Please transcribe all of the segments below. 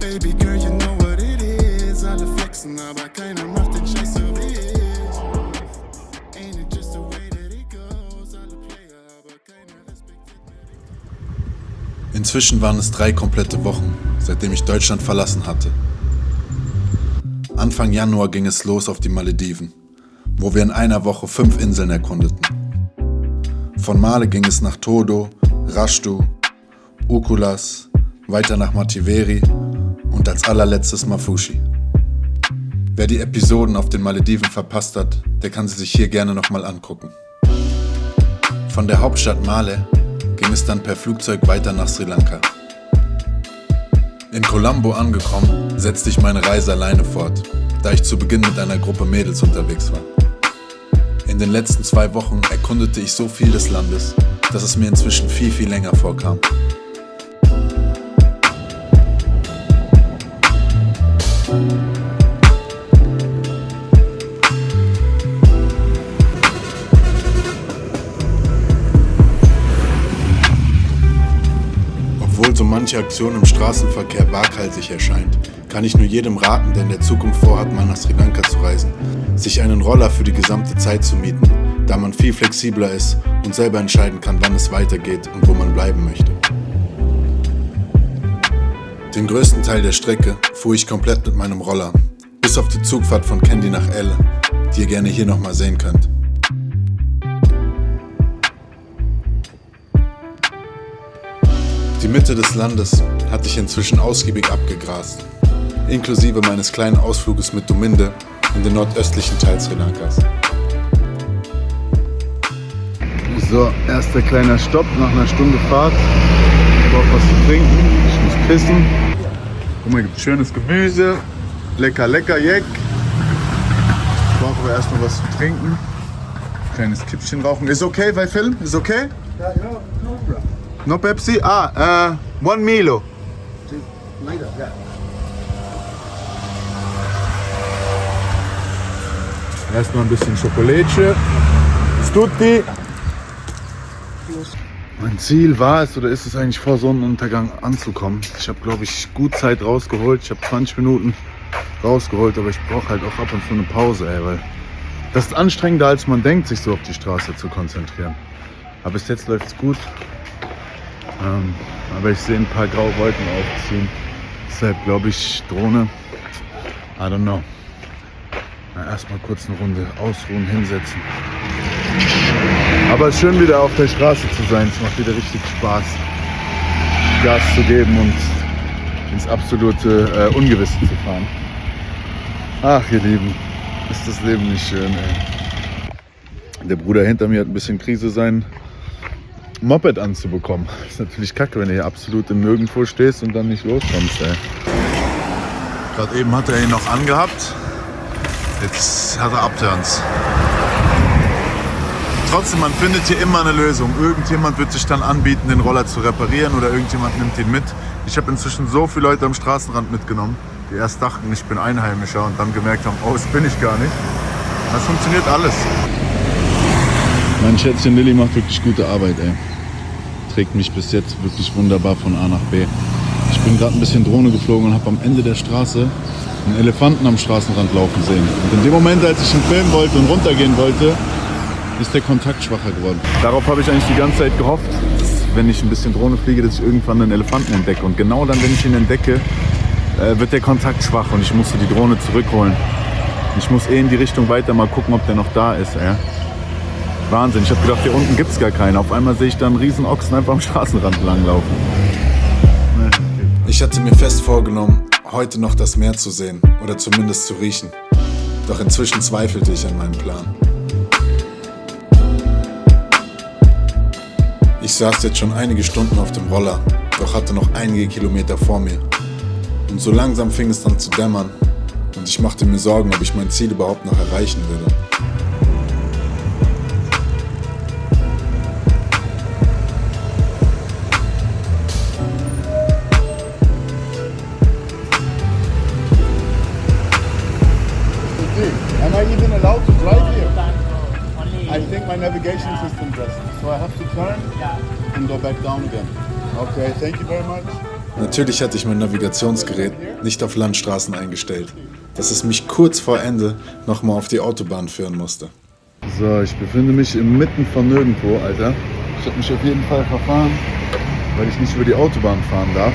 Baby girl, you know what it is. Alle flexen, aber keiner macht den Scheiß so wie ich. Ain't it just the way that it goes? Alle Player, aber keiner respektiert mehr. Inzwischen waren es 3 komplette Wochen, seitdem ich Deutschland verlassen hatte. Anfang Januar ging es los auf die Malediven, wo wir in einer Woche 5 Inseln erkundeten. Von Male ging es nach Todo, Rashtu, Ukulas, weiter nach Mativeri und als allerletztes Mafushi. Wer die Episoden auf den Malediven verpasst hat, der kann sie sich hier gerne nochmal angucken. Von der Hauptstadt Male ging es dann per Flugzeug weiter nach Sri Lanka. In Colombo angekommen, setzte ich meine Reise alleine fort, da ich zu Beginn mit einer Gruppe Mädels unterwegs war. In den letzten 2 Wochen erkundete ich so viel des Landes, dass es mir inzwischen viel, viel länger vorkam. Obwohl so manche Aktion im Straßenverkehr waghalsig erscheint, kann ich nur jedem raten, der in der Zukunft vorhat, mal nach Sri Lanka zu reisen, sich einen Roller für die gesamte Zeit zu mieten, da man viel flexibler ist und selber entscheiden kann, wann es weitergeht und wo man bleiben möchte. Den größten Teil der Strecke fuhr ich komplett mit meinem Roller, bis auf die Zugfahrt von Kandy nach Elle, die ihr gerne hier nochmal sehen könnt. Die Mitte des Landes hatte ich inzwischen ausgiebig abgegrast, inklusive meines kleinen Ausfluges mit Dominde in den nordöstlichen Teil Sri Lankas. So, erster kleiner Stopp nach einer Stunde Fahrt. Ich brauche was zu trinken, ich muss pissen. Guck mal, gibt schönes Gemüse, lecker, lecker, Jeck. Ich brauche aber erstmal was zu trinken. Kleines Kippchen rauchen. Ist okay bei Film? Ist okay? Yeah, no problem. No Pepsi? One Milo. Later, yeah. Erstmal ein bisschen Schokolade. Stutti. Mein Ziel war es oder ist es eigentlich vor Sonnenuntergang anzukommen. Ich habe, glaube ich, gut Zeit rausgeholt. Ich habe 20 Minuten rausgeholt, aber ich brauche halt auch ab und zu eine Pause, weil das ist anstrengender, als man denkt, sich so auf die Straße zu konzentrieren. Aber bis jetzt läuft es gut. Aber ich sehe ein paar graue Wolken aufziehen. Deshalb glaube ich, Drohne. I don't know. Erstmal kurz eine Runde ausruhen, hinsetzen. Aber es ist schön, wieder auf der Straße zu sein. Es macht wieder richtig Spaß, Gas zu geben und ins absolute Ungewisse zu fahren. Ach, ihr Lieben, ist das Leben nicht schön, ey. Der Bruder hinter mir hat ein bisschen Krise, sein Moped anzubekommen. Ist natürlich kacke, wenn du hier absolut im Nirgendwo stehst und dann nicht loskommst, ey. Gerade eben hat er ihn noch angehabt. Jetzt hat er Upturns. Trotzdem, man findet hier immer eine Lösung. Irgendjemand wird sich dann anbieten, den Roller zu reparieren oder irgendjemand nimmt ihn mit. Ich habe inzwischen so viele Leute am Straßenrand mitgenommen, die erst dachten, ich bin Einheimischer und dann gemerkt haben, oh, das bin ich gar nicht. Das funktioniert alles. Mein Schätzchen Lilly macht wirklich gute Arbeit, ey. Trägt mich bis jetzt wirklich wunderbar von A nach B. Ich bin gerade ein bisschen Drohne geflogen und habe am Ende der Straße einen Elefanten am Straßenrand laufen sehen. Und in dem Moment, als ich ihn filmen wollte und runtergehen wollte, ist der Kontakt schwacher geworden. Darauf habe ich eigentlich die ganze Zeit gehofft, dass, wenn ich ein bisschen Drohne fliege, dass ich irgendwann einen Elefanten entdecke. Und genau dann, wenn ich ihn entdecke, wird der Kontakt schwach und ich musste die Drohne zurückholen. Ich muss in die Richtung weiter mal gucken, ob der noch da ist. Wahnsinn, ich habe gedacht, hier unten gibt es gar keinen. Auf einmal sehe ich da einen riesen Ochsen einfach am Straßenrand langlaufen. Ich hatte mir fest vorgenommen, heute noch das Meer zu sehen oder zumindest zu riechen. Doch inzwischen zweifelte ich an meinem Plan. Ich saß jetzt schon einige Stunden auf dem Roller, doch hatte noch einige Kilometer vor mir. Und so langsam fing es dann zu dämmern und ich machte mir Sorgen, ob ich mein Ziel überhaupt noch erreichen würde. Am I even allowed to drive here? I think my navigation system just. So I have to turn and go back down again. Okay, thank you very much. Natürlich hatte ich mein Navigationsgerät nicht auf Landstraßen eingestellt, dass es mich kurz vor Ende nochmal auf die Autobahn führen musste. So, ich befinde mich inmitten von nirgendwo, Alter. Ich habe mich auf jeden Fall verfahren, weil ich nicht über die Autobahn fahren darf.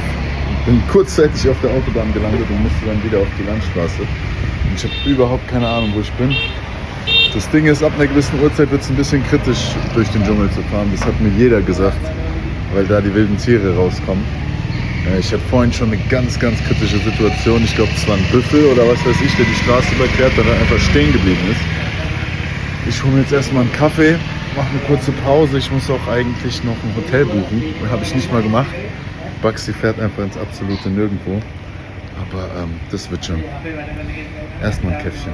Bin kurzzeitig auf der Autobahn gelandet und musste dann wieder auf die Landstraße. Und ich habe überhaupt keine Ahnung, wo ich bin. Das Ding ist, ab einer gewissen Uhrzeit wird es ein bisschen kritisch, durch den Dschungel zu fahren. Das hat mir jeder gesagt, weil da die wilden Tiere rauskommen. Ich hatte vorhin schon eine ganz, ganz kritische Situation. Ich glaube, es war ein Büffel oder was weiß ich, der die Straße überquert, der dann einfach stehen geblieben ist. Ich hole mir jetzt erstmal einen Kaffee, mache eine kurze Pause. Ich muss auch eigentlich noch ein Hotel buchen. Das habe ich nicht mal gemacht. Baxi fährt einfach ins absolute Nirgendwo. Aber das wird schon. Erstmal ein Käffchen.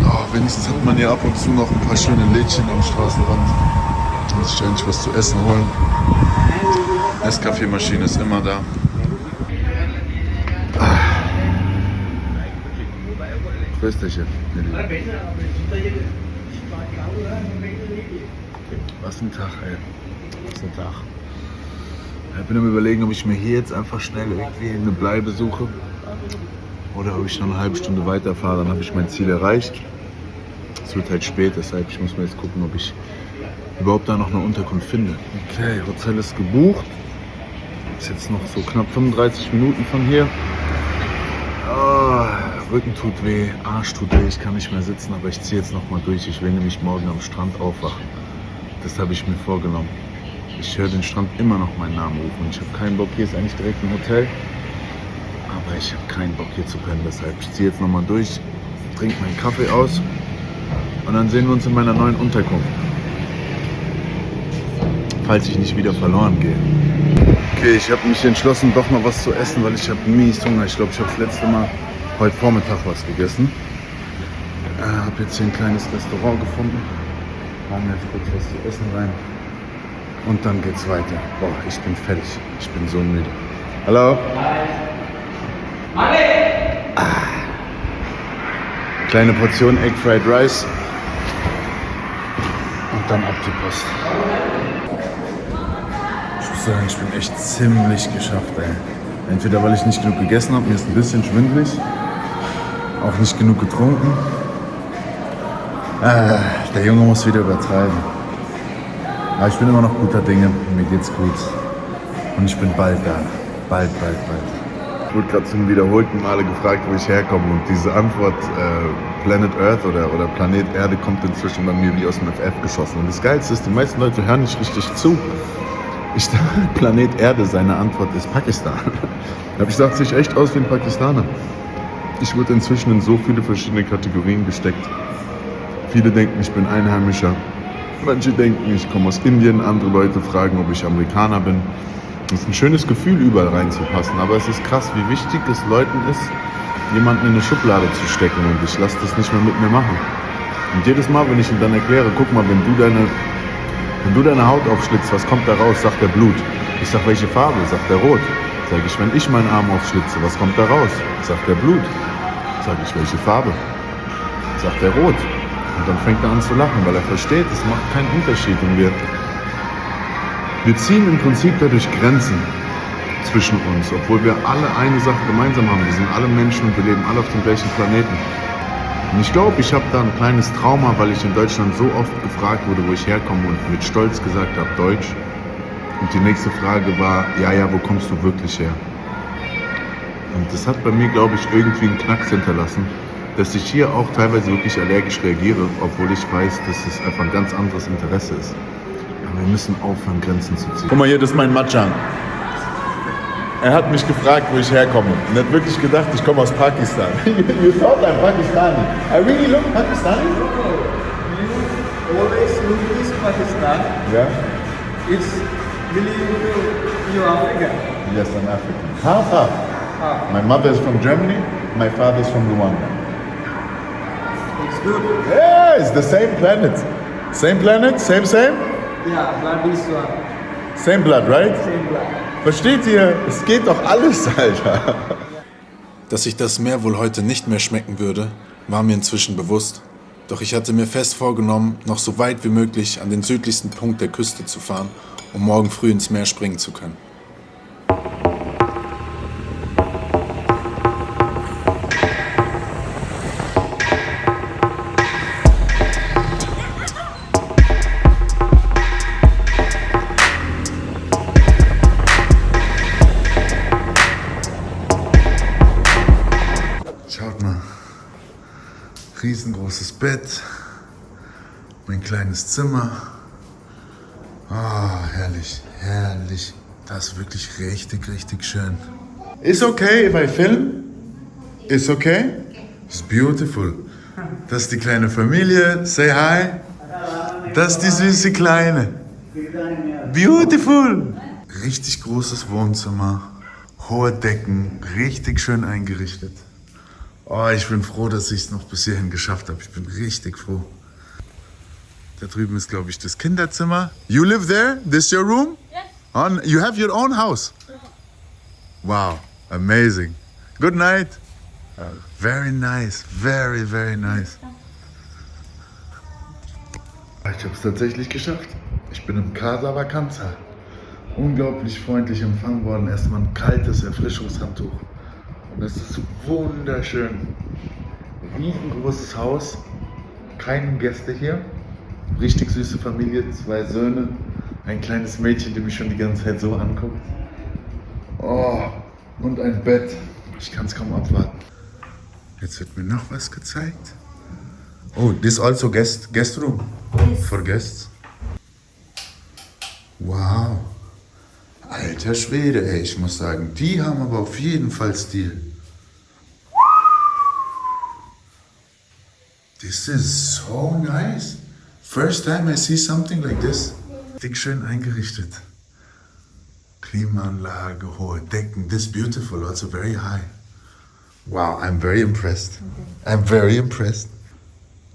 Oh, wenigstens hat man ja ab und zu noch ein paar schöne Lädchen am Straßenrand. Da muss ich eigentlich was zu essen holen. Esskaffeemaschine ist immer da. Grüß dich, was ein Tag, ey. Was ein Tag. Ich bin am Überlegen, ob ich mir hier jetzt einfach schnell irgendwie eine Bleibe suche oder ob ich noch eine halbe Stunde weiterfahre, dann habe ich mein Ziel erreicht. Es wird halt spät, deshalb ich muss mir jetzt gucken, ob ich überhaupt da noch eine Unterkunft finde. Okay, Hotel ist gebucht. Ist jetzt noch so knapp 35 Minuten von hier. Oh, Rücken tut weh, Arsch tut weh, ich kann nicht mehr sitzen, aber ich ziehe jetzt noch mal durch. Ich will nämlich morgen am Strand aufwachen. Das habe ich mir vorgenommen. Ich höre den Strand immer noch meinen Namen rufen. Ich habe keinen Bock, hier ist eigentlich direkt ein Hotel. Aber ich habe keinen Bock hier zu pennen, deshalb ich ziehe jetzt noch mal durch, trinke meinen Kaffee aus und dann sehen wir uns in meiner neuen Unterkunft. Falls ich nicht wieder verloren gehe. Okay, ich habe mich entschlossen, doch noch was zu essen, weil ich habe mies Hunger. Ich glaube, ich habe das letzte Mal heute Vormittag was gegessen. Habe jetzt hier ein kleines Restaurant gefunden. Machen jetzt kurz was zu essen rein. Und dann geht's weiter. Boah, ich bin fertig. Ich bin so müde. Hallo? Kleine Portion Egg Fried Rice. Und dann ab die Post. Ich muss sagen, ich bin echt ziemlich geschafft, ey. Entweder weil ich nicht genug gegessen habe, mir ist ein bisschen schwindelig. Auch nicht genug getrunken. Der Junge muss wieder übertreiben. Aber ich bin immer noch guter Dinge, mir geht's gut. Und ich bin bald da. Bald. Ich wurde gerade zum wiederholten Male gefragt, wo ich herkomme. Und diese Antwort, Planet Earth oder Planet Erde, kommt inzwischen bei mir wie aus dem FF geschossen. Und das Geilste ist, die meisten Leute hören nicht richtig zu. Ich dachte, Planet Erde, seine Antwort ist Pakistan. Da habe ich gedacht, sehe ich echt aus wie ein Pakistaner. Ich wurde inzwischen in so viele verschiedene Kategorien gesteckt. Viele denken, ich bin Einheimischer. Manche denken, ich komme aus Indien. Andere Leute fragen, ob ich Amerikaner bin. Es ist ein schönes Gefühl, überall reinzupassen. Aber es ist krass, wie wichtig es Leuten ist, jemanden in eine Schublade zu stecken. Und ich lasse das nicht mehr mit mir machen. Und jedes Mal, wenn ich ihm dann erkläre, guck mal, wenn du deine Haut aufschlitzt, was kommt da raus? Sagt er Blut. Ich sag, welche Farbe? Sagt er Rot. Sag ich, wenn ich meinen Arm aufschlitze, was kommt da raus? Sagt er Blut. Sag ich, welche Farbe? Sagt er Rot. Und dann fängt er an zu lachen, weil er versteht, es macht keinen Unterschied. Und wir ziehen im Prinzip dadurch Grenzen zwischen uns, obwohl wir alle eine Sache gemeinsam haben. Wir sind alle Menschen und wir leben alle auf dem gleichen Planeten. Und ich glaube, ich habe da ein kleines Trauma, weil ich in Deutschland so oft gefragt wurde, wo ich herkomme und mit Stolz gesagt habe, Deutsch. Und die nächste Frage war, ja, wo kommst du wirklich her? Und das hat bei mir, glaube ich, irgendwie einen Knacks hinterlassen, dass ich hier auch teilweise wirklich allergisch reagiere, obwohl ich weiß, dass es einfach ein ganz anderes Interesse ist. Aber wir müssen aufhören, Grenzen zu ziehen. Guck mal hier, das ist mein Machan. Er hat mich gefragt, wo ich herkomme. Und er hat wirklich gedacht, ich komme aus Pakistan. You thought I'm Pakistani. I really look Pakistani? Always look this Pakistan. Yeah? It's really you African. Yes, I'm African. Half. My mother is from Germany, my father is from Rwanda. It's good. Yeah, it's the same planet. Same planet, same? Yeah, blood is one. Same blood, right? Same blood. Versteht ihr? Es geht doch alles, Alter. Dass ich das Meer wohl heute nicht mehr schmecken würde, war mir inzwischen bewusst. Doch ich hatte mir fest vorgenommen, noch so weit wie möglich an den südlichsten Punkt der Küste zu fahren, um morgen früh ins Meer springen zu können. Riesengroßes Bett. Mein kleines Zimmer. Ah, herrlich, herrlich. Das ist wirklich richtig, richtig schön. It's okay if I film? It's okay? It's beautiful. Das ist die kleine Familie. Say hi. Das ist die süße Kleine. Beautiful. Richtig großes Wohnzimmer. Hohe Decken. Richtig schön eingerichtet. Oh, ich bin froh, dass ich es noch bis hierhin geschafft habe. Ich bin richtig froh. Da drüben ist, glaube ich, das Kinderzimmer. You live there? This your room? Yes. You have your own house? Wow, amazing. Good night. Very nice, very, very nice. Ich habe es tatsächlich geschafft. Ich bin im Casa Vacanza. Unglaublich freundlich empfangen worden. Erstmal ein kaltes Erfrischungshandtuch. Und es ist wunderschön. Riesengroßes Haus. Keine Gäste hier. Richtig süße Familie, 2 Söhne. Ein kleines Mädchen, die mich schon die ganze Zeit so anguckt. Oh, und ein Bett. Ich kann es kaum abwarten. Jetzt wird mir noch was gezeigt. Oh, this also guest room? Yes. For guests? Wow. Alter Schwede, ey, ich muss sagen, die haben aber auf jeden Fall Stil. This is so nice. First time I see something like this. Dick schön eingerichtet. Klimaanlage, hohe Decken. This is beautiful, also very high. Wow, I'm very impressed. I'm very impressed.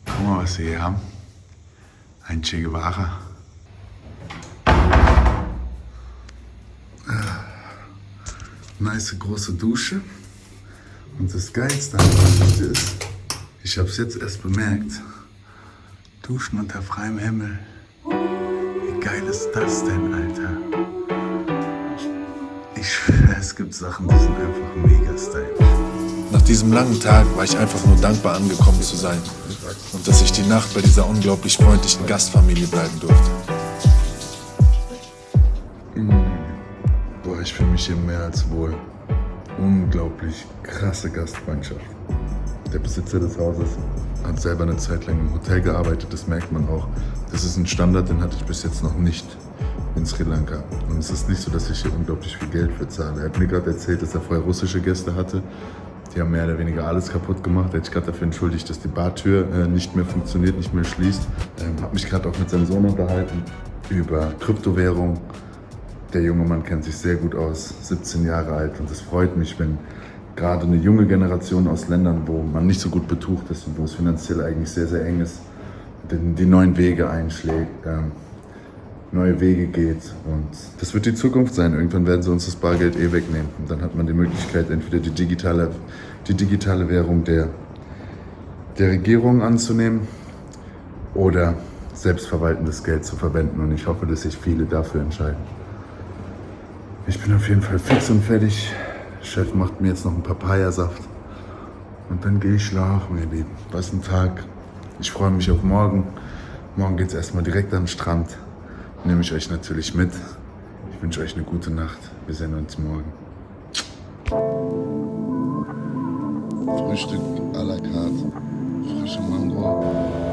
Guck mal, was sie hier haben. Ein Che Guevara. Nice große Dusche. Und das Geilste an der Geschichte ist, ich habe es jetzt erst bemerkt, Duschen unter freiem Himmel. Wie geil ist das denn, Alter? Ich schwöre, es gibt Sachen, die sind einfach mega stylisch. Nach diesem langen Tag war ich einfach nur dankbar, angekommen zu sein. Und dass ich die Nacht bei dieser unglaublich freundlichen Gastfamilie bleiben durfte. Boah, ich fühle mich hier mehr als wohl. Unglaublich krasse Gastfreundschaft. Der Besitzer des Hauses hat selber eine Zeit lang im Hotel gearbeitet, das merkt man auch. Das ist ein Standard, den hatte ich bis jetzt noch nicht in Sri Lanka. Und es ist nicht so, dass ich hier unglaublich viel Geld für zahle. Er hat mir gerade erzählt, dass er vorher russische Gäste hatte. Die haben mehr oder weniger alles kaputt gemacht. Er hat sich gerade dafür entschuldigt, dass die Bartür nicht mehr funktioniert, nicht mehr schließt. Habe mich gerade auch mit seinem Sohn unterhalten über Kryptowährung. Der junge Mann kennt sich sehr gut aus, 17 Jahre alt. Und es freut mich, wenn gerade eine junge Generation aus Ländern, wo man nicht so gut betucht ist und wo es finanziell eigentlich sehr, sehr eng ist, die neuen Wege einschlägt, neue Wege geht. Und das wird die Zukunft sein. Irgendwann werden sie uns das Bargeld wegnehmen. Und dann hat man die Möglichkeit, entweder die digitale Währung der Regierung anzunehmen oder selbstverwaltendes Geld zu verwenden. Und ich hoffe, dass sich viele dafür entscheiden. Ich bin auf jeden Fall fix und fertig. Chef macht mir jetzt noch einen Papayasaft. Und dann gehe ich schlafen, ihr Lieben. Was ein Tag. Ich freue mich auf morgen. Morgen geht es erstmal direkt an den Strand. Nehme ich euch natürlich mit. Ich wünsche euch eine gute Nacht. Wir sehen uns morgen. Frühstück à la carte. Frische Mango.